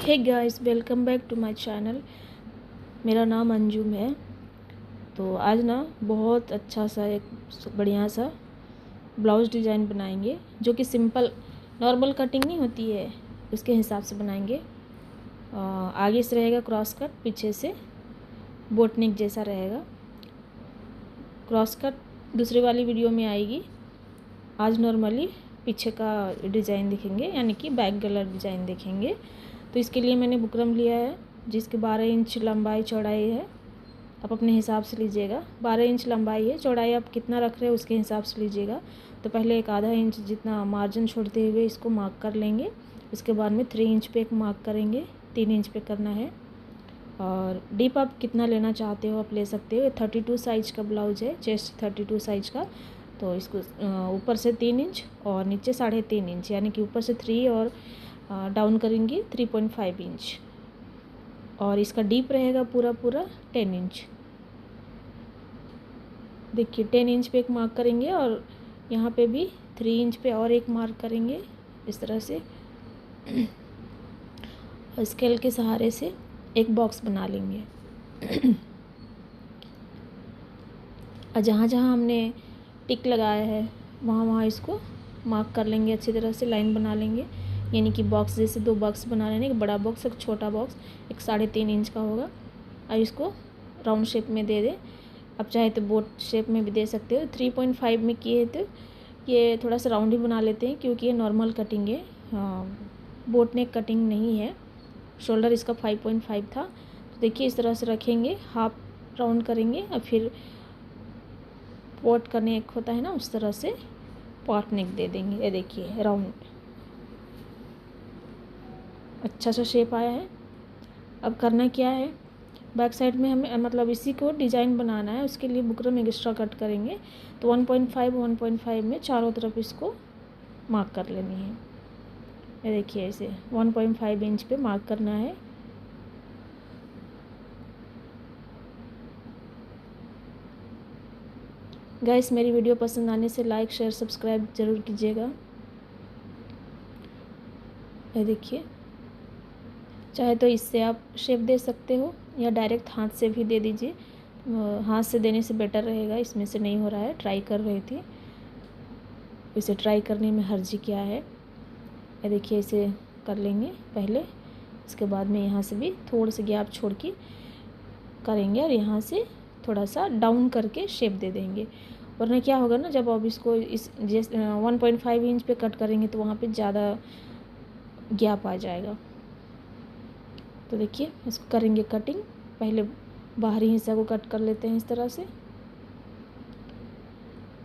Hey guys, welcome back to my channel. मेरा नाम अंजुम है। तो आज ना बहुत अच्छा सा एक बढ़िया सा ब्लाउज़ डिज़ाइन बनाएंगे, जो कि सिंपल नॉर्मल कटिंग नहीं होती है उसके हिसाब से बनाएंगे। आगे से रहेगा क्रॉस कट, पीछे से बोट नेक जैसा रहेगा। क्रॉस कट दूसरी वाली वीडियो में आएगी। आज नॉर्मली पीछे का डिज़ाइन देखेंगे, यानी कि बैक गला डिज़ाइन देखेंगे। तो इसके लिए मैंने बुकरम लिया है, जिसके 12 इंच लंबाई चौड़ाई है। आप अपने हिसाब से लीजिएगा। 12 इंच लंबाई है, चौड़ाई आप कितना रख रहे हैं उसके हिसाब से लीजिएगा। तो पहले एक आधा इंच जितना मार्जिन छोड़ते हुए इसको मार्क कर लेंगे। इसके बाद में 3 इंच पे एक मार्क करेंगे, 3 इंच पे करना है। और डीप आप कितना लेना चाहते हो आप ले सकते हो। 32 साइज़ का ब्लाउज है, चेस्ट 32 साइज़ का। तो इसको ऊपर से 3 इंच और नीचे 3.5 इंच, यानी कि ऊपर से 3 और डाउन करेंगे 3.5 इंच। और इसका डीप रहेगा पूरा 10 इंच। देखिए 10 इंच पे एक मार्क करेंगे और यहाँ पे भी 3 इंच पे और एक मार्क करेंगे इस तरह से। स्केल के सहारे से एक बॉक्स बना लेंगे। और जहाँ जहाँ हमने टिक लगाया है वहाँ वहाँ इसको मार्क कर लेंगे, अच्छी तरह से लाइन बना लेंगे। यानी कि बॉक्स जैसे 2 बॉक्स बना लेंगे, एक बड़ा बॉक्स एक छोटा बॉक्स, एक 3.5 इंच का होगा। और इसको राउंड शेप में दे दें। आप चाहे तो बोट शेप में भी दे सकते हो। 3.5 में किए तो ये थोड़ा सा राउंड ही बना लेते हैं, क्योंकि ये नॉर्मल कटिंग है, बोट नेक कटिंग नहीं है। शोल्डर इसका 5.5 था। तो देखिए इस तरह से रखेंगे, हाफ राउंड करेंगे और फिर पॉट का नेक होता है ना, उस तरह से पॉट नेक दे देंगे। ये देखिए राउंड अच्छा सा शेप आया है। अब करना क्या है, बैक साइड में हमें मतलब इसी को डिज़ाइन बनाना है। उसके लिए बुकरम एक्स्ट्रा कट करेंगे। तो 1.5 में चारों तरफ इसको मार्क कर लेनी है। ये देखिए ऐसे 1.5 इंच पे मार्क करना है। गाइस, मेरी वीडियो पसंद आने से लाइक शेयर सब्सक्राइब ज़रूर कीजिएगा। ये देखिए, चाहे तो इससे आप शेप दे सकते हो या डायरेक्ट हाथ से भी दे दीजिए। हाथ से देने से बेटर रहेगा। इसमें से नहीं हो रहा है, ट्राई कर रही थी, इसे ट्राई करने में हर्जी क्या है। ये देखिए इसे कर लेंगे पहले। इसके बाद में यहाँ से भी थोड़ा सा गैप छोड़ के करेंगे और यहाँ से थोड़ा सा डाउन करके शेप दे देंगे। वरना क्या होगा ना, जब आप इसको इस जैसे 1.5 इंच पे कट करेंगे तो वहाँ पे ज़्यादा गैप आ जाएगा। तो देखिए इसको करेंगे कटिंग। पहले बाहरी हिस्सा को कट कर लेते हैं इस तरह से।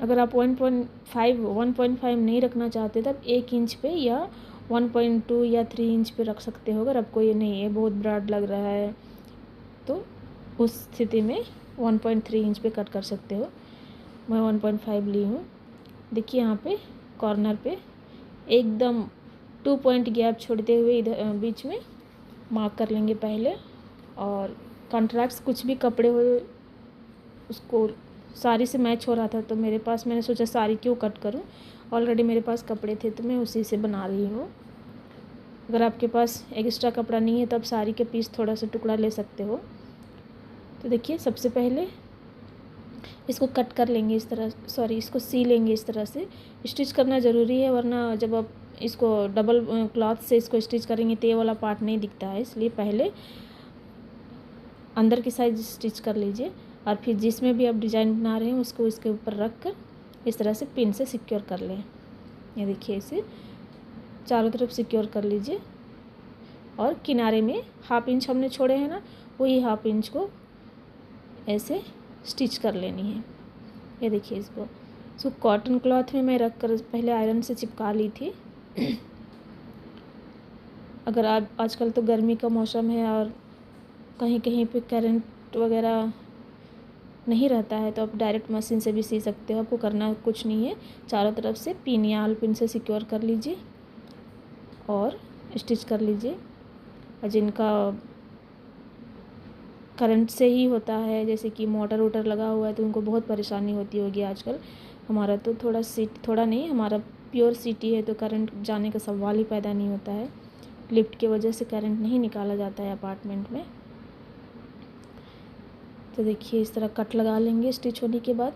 अगर आप 1.5 नहीं रखना चाहते तब 1 इंच पे या 1.2 या 3 इंच पे रख सकते हो। अगर आपको ये नहीं है, बहुत ब्रॉड लग रहा है, तो उस स्थिति में 1.3 इंच पे कट कर सकते हो। मैं 1.5 ली हूँ। देखिए यहाँ पे कॉर्नर पे एकदम 2 पॉइंट गैप छोड़ते हुए इधर बीच में मार्क कर लेंगे पहले। और कॉन्ट्रास्ट कुछ भी कपड़े हुए उसको साड़ी से मैच हो रहा था, तो मेरे पास, मैंने सोचा साड़ी क्यों कट करूं, ऑलरेडी मेरे पास कपड़े थे तो मैं उसी से बना रही हूँ। अगर आपके पास एक्स्ट्रा कपड़ा नहीं है तो आप साड़ी के पीस थोड़ा सा टुकड़ा ले सकते हो। तो देखिए सबसे पहले इसको कट कर लेंगे इस तरह, इसको सी लेंगे इस तरह से। स्टिच करना ज़रूरी है, वरना जब आप इसको डबल क्लॉथ से इसको स्टिच करेंगे तो ये वाला पार्ट नहीं दिखता है। इसलिए पहले अंदर की साइड स्टिच कर लीजिए और फिर जिसमें भी आप डिज़ाइन बना रहे हैं उसको इसके ऊपर रख कर इस तरह से पिन से सिक्योर कर लें। ये देखिए इसे चारों तरफ सिक्योर कर लीजिए। और किनारे में 1/2 इंच हमने छोड़े हैं ना, वही 1/2 इंच को ऐसे स्टिच कर लेनी है। ये देखिए इसको कॉटन क्लॉथ में मैं रख कर पहले आयरन से चिपका ली थी। अगर आप, आजकल तो गर्मी का मौसम है और कहीं कहीं पे करंट वगैरह नहीं रहता है, तो आप डायरेक्ट मशीन से भी सी सकते हो। आपको करना कुछ नहीं है, चारों तरफ से पिन या आल पिन से सिक्योर कर लीजिए और स्टिच कर लीजिए। और जिनका करंट से ही होता है, जैसे कि मोटर वोटर लगा हुआ है, तो उनको बहुत परेशानी होती होगी आजकल। हमारा तो थोड़ा नहीं, हमारा प्योर सिटी है तो करंट जाने का सवाल ही पैदा नहीं होता है। लिफ्ट की वजह से करंट नहीं निकाला जाता है अपार्टमेंट में। तो देखिए इस तरह कट लगा लेंगे स्टिच होने के बाद।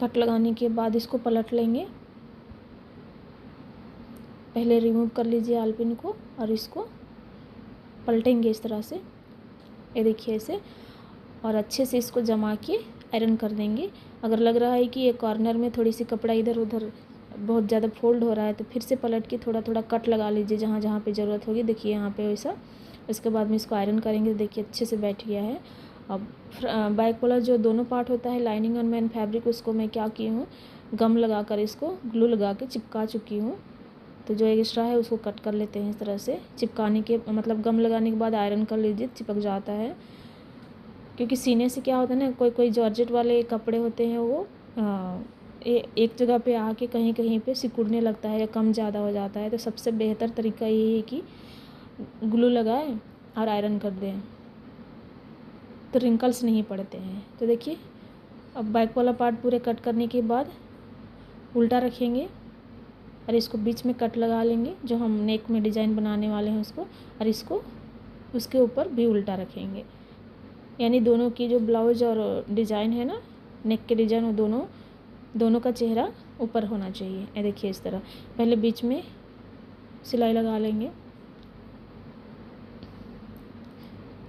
कट लगाने के बाद इसको पलट लेंगे। पहले रिमूव कर लीजिए आलपिन को और इसको पलटेंगे इस तरह से, ये देखिए ऐसे, और अच्छे से इसको जमा के आयरन कर देंगे। अगर लग रहा है कि ये कॉर्नर में थोड़ी सी कपड़ा इधर उधर बहुत ज़्यादा फोल्ड हो रहा है तो फिर से पलट के थोड़ा थोड़ा कट लगा लीजिए जहाँ जहाँ पे ज़रूरत होगी। देखिए यहाँ पे वैसा। इसके बाद में इसको आयरन करेंगे। देखिए अच्छे से बैठ गया है। अब बैक वाला जो दोनों पार्ट होता है लाइनिंग और मेन फैब्रिक, उसको मैं क्या की हूँ, गम लगा कर इसको ग्लू लगा के चिपका चुकी हूँ। तो जो एक्स्ट्रा है उसको कट कर लेते हैं इस तरह से। चिपकाने के मतलब गम लगाने के बाद आयरन कर लीजिए, चिपक जाता है। क्योंकि सीने से क्या होता है ना, कोई कोई जॉर्जेट वाले कपड़े होते हैं वो एक जगह पे आके कहीं कहीं पे सिकुड़ने लगता है या कम ज़्यादा हो जाता है। तो सबसे बेहतर तरीका यही है कि ग्लू लगाएं और आयरन कर दें, तो रिंकल्स नहीं पड़ते हैं। तो देखिए अब बैक वाला पार्ट पूरे कट करने के बाद उल्टा रखेंगे और इसको बीच में कट लगा लेंगे जो हम नेक में डिज़ाइन बनाने वाले हैं उसको, और इसको उसके ऊपर भी उल्टा रखेंगे। यानी दोनों की जो ब्लाउज और डिज़ाइन है ना, नेक के डिज़ाइन, वो दोनों का चेहरा ऊपर होना चाहिए। ये देखिए इस तरह। पहले बीच में सिलाई लगा लेंगे।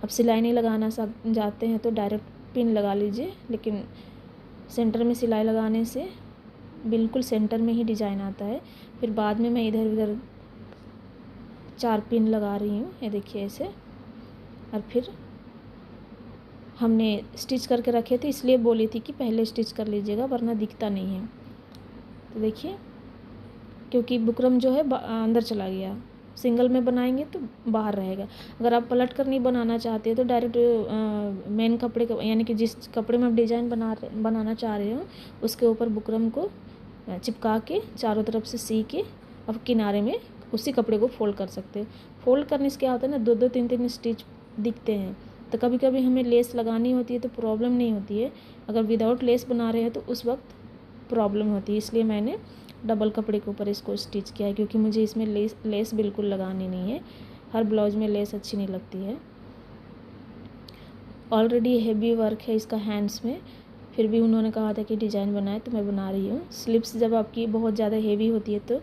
अब सिलाई नहीं लगाना जाते हैं तो डायरेक्ट पिन लगा लीजिए, लेकिन सेंटर में सिलाई लगाने से बिल्कुल सेंटर में ही डिज़ाइन आता है। फिर बाद में मैं इधर उधर 4 पिन लगा रही हूँ, ये देखिए ऐसे। और फिर हमने स्टिच करके रखे थे, इसलिए बोली थी कि पहले स्टिच कर लीजिएगा वरना दिखता नहीं है। तो देखिए क्योंकि बुकरम जो है अंदर चला गया, सिंगल में बनाएंगे तो बाहर रहेगा। अगर आप पलट कर नहीं बनाना चाहते तो डायरेक्ट मेन कपड़े का, यानी कि जिस कपड़े में आप डिज़ाइन बनाना चाह रहे हो उसके ऊपर बुकरम को चिपका के चारों तरफ से सी के अब किनारे में उसी कपड़े को फोल्ड कर सकते हो। फोल्ड करने से क्या होता है ना, 2-2 3-3 स्टिच दिखते हैं। तो कभी कभी हमें लेस लगानी होती है तो प्रॉब्लम नहीं होती है, अगर विदाउट लेस बना रहे हैं तो उस वक्त प्रॉब्लम होती है। इसलिए मैंने डबल कपड़े के ऊपर इसको स्टिच किया है, क्योंकि मुझे इसमें लेस बिल्कुल लगानी नहीं है। हर ब्लाउज में लेस अच्छी नहीं लगती है। ऑलरेडी हेवी वर्क है इसका हैंड्स में, फिर भी उन्होंने कहा था कि डिज़ाइन बनाए तो मैं बना रही हूँ। स्लिप्स जब आपकी बहुत ज़्यादा हेवी होती है तो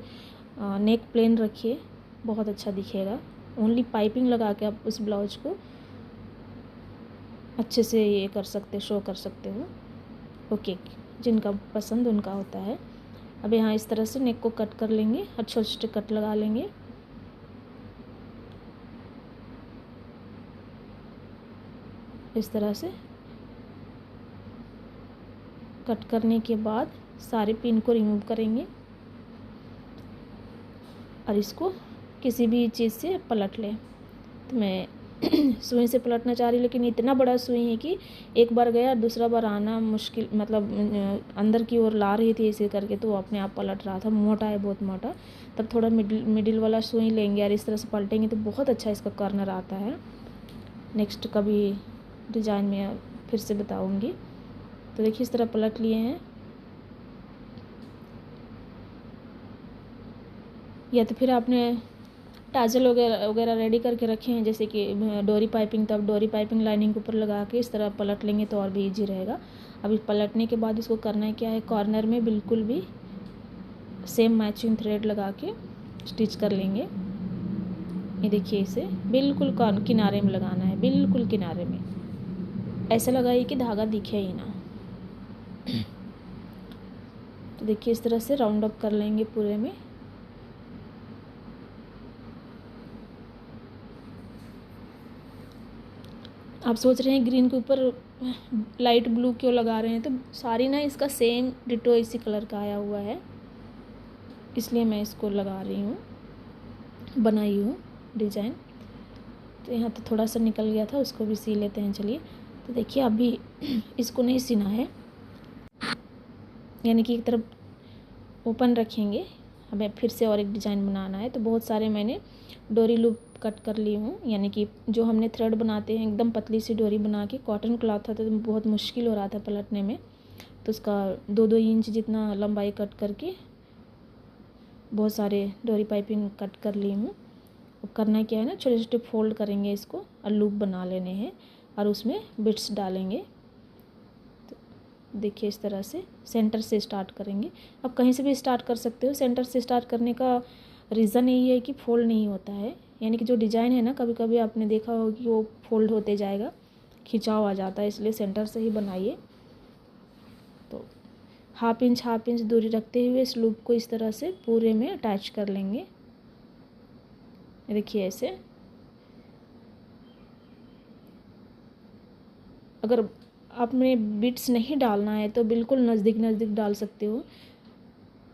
नेक प्लेन रखिए, बहुत अच्छा दिखेगा। ओनली पाइपिंग लगा के आप उस ब्लाउज को अच्छे से ये कर सकते, शो कर सकते हो। ओके, जिनका पसंद उनका होता है। अब यहाँ इस तरह से नेक को कट कर लेंगे और छोटे छोटे कट लगा लेंगे। इस तरह से कट करने के बाद सारे पिन को रिमूव करेंगे और इसको किसी भी चीज़ से पलट लें। तो मैं सुई से पलटना चाह रही, लेकिन इतना बड़ा सुई है कि एक बार गया दूसरा बार आना मुश्किल, मतलब अंदर की ओर ला रही थी ऐसे करके तो वो अपने आप पलट रहा था। मोटा है, बहुत मोटा। तब थोड़ा मिडिल वाला सुई लेंगे और इस तरह से पलटेंगे तो बहुत अच्छा इसका कॉर्नर आता है। नेक्स्ट कभी डिज़ाइन में फिर से बताऊँगी। तो देखिए इस तरह पलट लिए हैं। या तो फिर आपने टाजल वगैरह वगैरह रेडी करके रखे हैं, जैसे कि डोरी पाइपिंग, तो आप डोरी पाइपिंग लाइनिंग के ऊपर लगा के इस तरह पलट लेंगे तो और भी इजी रहेगा। अभी पलटने के बाद इसको करना है क्या है, कॉर्नर में बिल्कुल भी सेम मैचिंग थ्रेड लगा के स्टिच कर लेंगे। ये देखिए इसे बिल्कुल किनारे में लगाना है, बिल्कुल किनारे में। ऐसा लगाइए कि धागा दिखे ही ना। तो देखिए इस तरह से राउंड अप कर लेंगे पूरे में। आप सोच रहे हैं ग्रीन के ऊपर लाइट ब्लू क्यों लगा रहे हैं, तो सारी ना इसका सेम डिटो इसी कलर का आया हुआ है, इसलिए मैं इसको लगा रही हूँ, बनाई हूँ डिज़ाइन। तो यहाँ तो थोड़ा सा निकल गया था, उसको भी सी लेते हैं। चलिए, तो देखिए अभी इसको नहीं सीना है, यानी कि एक तरफ ओपन रखेंगे। हमें फिर से और एक डिज़ाइन बनाना है, तो बहुत सारे मैंने डोरी लूप कट कर ली हूँ, यानी कि जो हमने थ्रेड बनाते हैं एकदम पतली सी डोरी बना के। कॉटन क्लॉथ था तो बहुत मुश्किल हो रहा था पलटने में, तो उसका 2-2 इंच जितना लंबाई कट करके बहुत सारे डोरी पाइपिंग कट कर ली हूँ। अब करना क्या है ना, छोटे छोटे फोल्ड करेंगे इसको और लूप बना लेने हैं और उसमें बिट्स डालेंगे। तो देखिए इस तरह से सेंटर से स्टार्ट करेंगे। अब कहीं से भी स्टार्ट कर सकते हो। सेंटर से स्टार्ट करने का रीज़न यही है कि फोल्ड नहीं होता है, यानी कि जो डिज़ाइन है ना, कभी कभी आपने देखा होगा कि वो फोल्ड होते जाएगा, खिंचाव आ जाता है, इसलिए सेंटर से ही बनाइए। तो हाफ इंच दूरी रखते हुए इस लूप को इस तरह से पूरे में अटैच कर लेंगे। देखिए ऐसे। अगर आपने बीट्स नहीं डालना है तो बिल्कुल नज़दीक नज़दीक डाल सकते हो।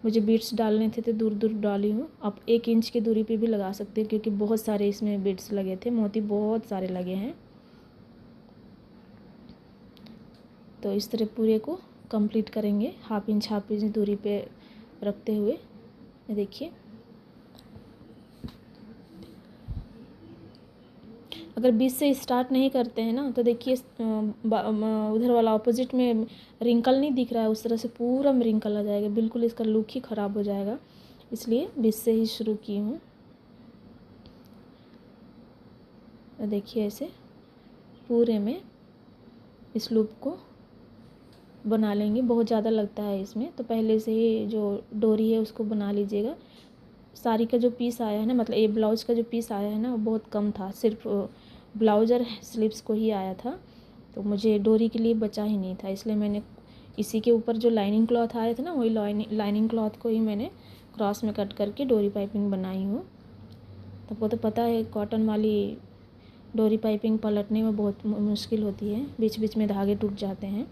मुझे बीट्स डालने थे तो दूर दूर डाली हूँ। आप 1 इंच की दूरी पे भी लगा सकते हैं, क्योंकि बहुत सारे इसमें बीट्स लगे थे, मोती बहुत सारे लगे हैं। तो इस तरह पूरे को कंप्लीट करेंगे हाफ इंच दूरी पे रखते हुए। देखिए अगर बीच से स्टार्ट नहीं करते हैं ना तो देखिए उधर वाला ऑपोजिट में रिंकल नहीं दिख रहा है, उस तरह से पूरा में रिंकल आ जाएगा, बिल्कुल इसका लुक ही ख़राब हो जाएगा। इसलिए बीच से ही शुरू की हूँ। देखिए ऐसे पूरे में इस लूप को बना लेंगे। बहुत ज़्यादा लगता है इसमें, तो पहले से ही जो डोरी है उसको बना लीजिएगा। साड़ी का जो पीस आया है ना, मतलब ये ब्लाउज़ का जो पीस आया है ना, वो बहुत कम था, सिर्फ ब्लाउज और स्लीव्स को ही आया था, तो मुझे डोरी के लिए बचा ही नहीं था। इसलिए मैंने इसी के ऊपर जो लाइनिंग क्लॉथ आया था ना, वही लाइनिंग क्लॉथ को ही मैंने क्रॉस में कट करके डोरी पाइपिंग बनाई हूँ। तो आपको तो पता है कॉटन वाली डोरी पाइपिंग पलटने में बहुत मुश्किल होती है, बीच बीच में धागे टूट जाते हैं।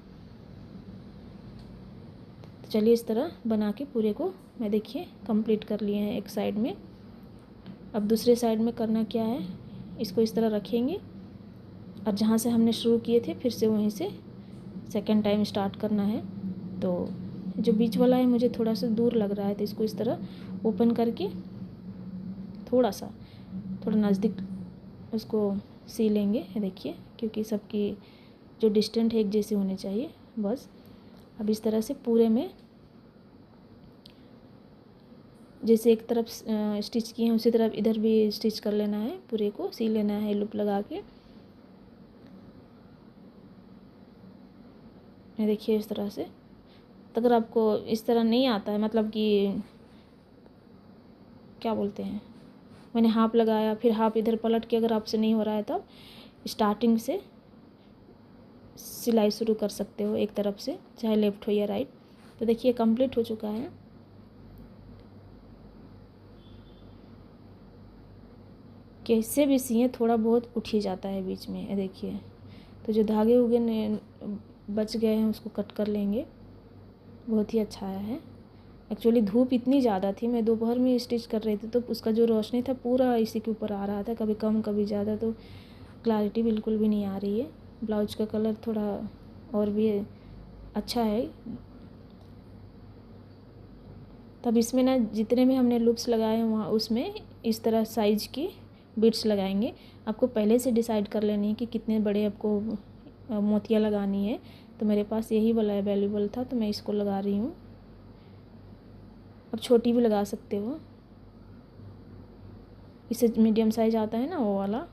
तो चलिए इस तरह बना के पूरे को मैं देखिए कंप्लीट कर लिए हैं एक साइड में। अब दूसरे साइड में करना क्या है, इसको इस तरह रखेंगे और जहाँ से हमने शुरू किए थे फिर से वहीं से सेकंड टाइम स्टार्ट करना है। तो जो बीच वाला है मुझे थोड़ा सा दूर लग रहा है, तो इसको इस तरह ओपन करके थोड़ा नज़दीक उसको सी लेंगे। देखिए, क्योंकि सबकी जो डिस्टेंट है एक जैसी होनी चाहिए बस। अब इस तरह से पूरे में जैसे एक तरफ स्टिच किए हैं उसी तरफ इधर भी स्टिच कर लेना है, पूरे को सी लेना है लूप लगा के। देखिए इस तरह से। तो अगर आपको इस तरह नहीं आता है, मतलब कि क्या बोलते हैं, मैंने हाफ लगाया फिर हाफ इधर पलट के अगर आपसे नहीं हो रहा है तब स्टार्टिंग से सिलाई शुरू कर सकते हो एक तरफ से, चाहे लेफ़्ट हो या राइट। तो देखिए कंप्लीट हो चुका है। कैसे भी सिए थोड़ा बहुत उठ ही जाता है बीच में। देखिए, तो जो धागे उगे बच गए हैं उसको कट कर लेंगे। बहुत ही अच्छा आया है। एक्चुअली धूप इतनी ज़्यादा थी, मैं दोपहर में स्टिच कर रही थी, तो उसका जो रोशनी था पूरा इसी के ऊपर आ रहा था, कभी कम कभी ज़्यादा, तो क्लैरिटी बिल्कुल भी नहीं आ रही है। ब्लाउज का कलर थोड़ा और भी अच्छा है। तब इसमें ना जितने भी हमने लूप्स लगाए हैं वहाँ उसमें इस तरह साइज की बीट्स लगाएंगे। आपको पहले से डिसाइड कर लेनी है कि कितने बड़े आपको मोतियाँ लगानी है। तो मेरे पास यही वाला अवेलेबल था तो मैं इसको लगा रही हूँ। अब छोटी भी लगा सकते हो, इससे मीडियम साइज आता है ना वो वाला।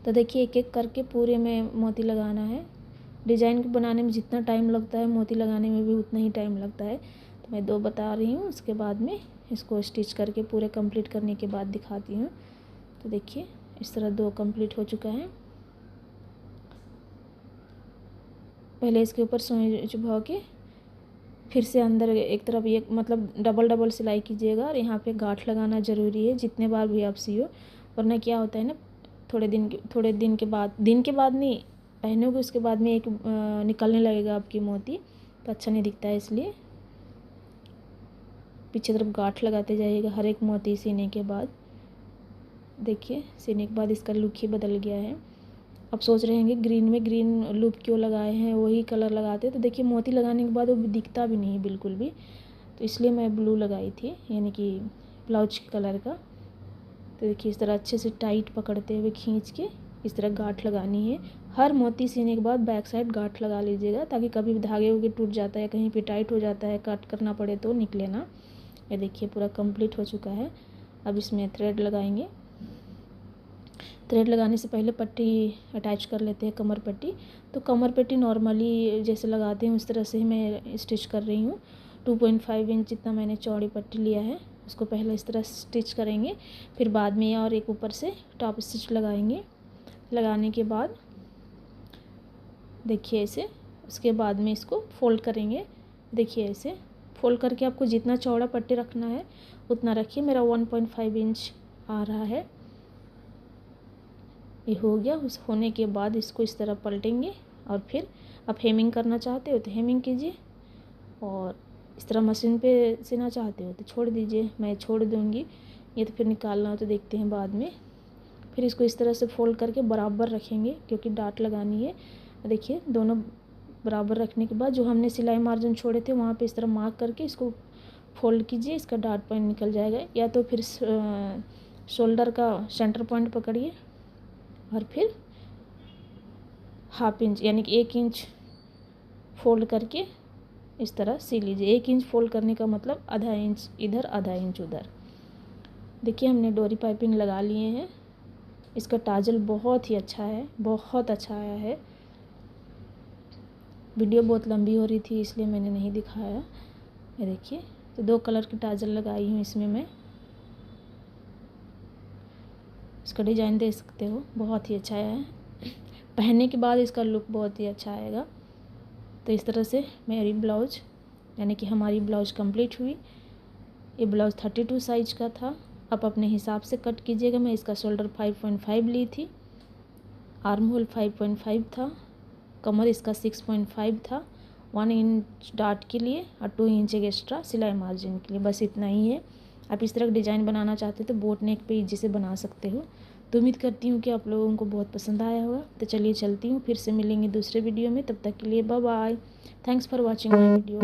तो देखिए एक एक करके पूरे में मोती लगाना है। डिज़ाइन बनाने में जितना टाइम लगता है मोती लगाने में भी उतना ही टाइम लगता है। तो मैं 2 बता रही हूँ, उसके बाद में इसको स्टिच करके पूरे कंप्लीट करने के बाद दिखाती हूँ। तो देखिए इस तरह 2 कंप्लीट हो चुका है। पहले इसके ऊपर सुई चुभा के फिर से अंदर एक तरफ ये मतलब डबल सिलाई कीजिएगा, और यहाँ पे गांठ लगाना ज़रूरी है जितने बार भी आप सियो। वरना क्या होता है ना, थोड़े दिन के बाद नहीं पहनोगे उसके बाद में एक निकलने लगेगा आपकी मोती, तो अच्छा नहीं दिखता है। इसलिए पीछे तरफ गांठ लगाते जाइएगा हर एक मोती सीने के बाद। देखिए सीने के बाद इसका लुक ही बदल गया है। अब सोच रहे होंगे ग्रीन में ग्रीन लूप क्यों लगाए हैं, वही कलर लगाते। तो देखिए मोती लगाने के बाद वो दिखता भी नहीं है बिल्कुल भी, तो इसलिए मैं ब्लू लगाई थी, यानी कि ब्लाउज कलर का। तो देखिए इस तरह अच्छे से टाइट पकड़ते हुए खींच के इस तरह गांठ लगानी है। हर मोती सीने के बाद बैक साइड गांठ लगा लीजिएगा, ताकि कभी भी धागे उगे टूट जाता है, कहीं पे टाइट हो जाता है, कट करना पड़े तो निकले ना। ये देखिए पूरा कंप्लीट हो चुका है। अब इसमें थ्रेड लगाएंगे। थ्रेड लगाने से पहले पट्टी अटैच कर लेते हैं, कमर पट्टी। तो कमर पट्टी नॉर्मली जैसे लगाते हैं उस तरह से ही मैं स्टिच कर रही हूँ। 2.5 इंच जितना मैंने चौड़ी पट्टी लिया है, उसको पहले इस तरह स्टिच करेंगे, फिर बाद में और एक ऊपर से टॉप स्टिच लगाएंगे। लगाने के बाद देखिए ऐसे, उसके बाद में इसको फोल्ड करेंगे। देखिए ऐसे फोल्ड करके आपको जितना चौड़ा पट्टी रखना है उतना रखिए। मेरा 1.5 इंच आ रहा है। ये हो गया। उस होने के बाद इसको इस तरह पलटेंगे और फिर आप हेमिंग करना चाहते हो तो हेमिंग कीजिए, और इस तरह मशीन पे सिलना चाहते हो तो छोड़ दीजिए। मैं छोड़ दूँगी, ये तो फिर निकालना हो तो देखते हैं बाद में। फिर इसको इस तरह से फोल्ड करके बराबर रखेंगे, क्योंकि डाट लगानी है। देखिए दोनों बराबर रखने के बाद जो हमने सिलाई मार्जिन छोड़े थे वहाँ पे इस तरह मार्क करके इसको फोल्ड कीजिए। इसका डाट पॉइंट निकल जाएगा। या तो फिर शोल्डर का सेंटर पॉइंट पकड़िए और फिर 1/2 इंच यानी कि 1 इंच फोल्ड करके इस तरह सी लीजिए। 1 इंच फोल्ड करने का मतलब आधा इंच इधर, आधा इंच उधर। देखिए हमने डोरी पाइपिंग लगा लिए हैं। इसका टाजल बहुत ही अच्छा है, बहुत अच्छा आया है। वीडियो बहुत लंबी हो रही थी इसलिए मैंने नहीं दिखाया। ये देखिए, तो 2 कलर की टाजल लगाई हूँ इसमें मैं। इसका डिज़ाइन देख सकते हो, बहुत ही अच्छा आया है। पहनने के बाद इसका लुक बहुत ही अच्छा आएगा। तो इस तरह से मेरी ब्लाउज यानी कि हमारी ब्लाउज कंप्लीट हुई। ये ब्लाउज 32 साइज का था। आप अपने हिसाब से कट कीजिएगा। मैं इसका शोल्डर 5.5 ली थी, आर्म होल 5.5 था, कमर इसका 6.5 था, 1 इंच डाट के लिए और 2 इंच एक्स्ट्रा सिलाई मार्जिन के लिए। बस इतना ही है। आप इस तरह का डिज़ाइन बनाना चाहते हो तो बोट नेक पे इजी से बना सकते हो। तो उम्मीद करती हूँ कि आप लोगों को बहुत पसंद आया होगा। तो चलिए चलती हूँ, फिर से मिलेंगे दूसरे वीडियो में। तब तक के लिए bye bye. Thanks for watching my video.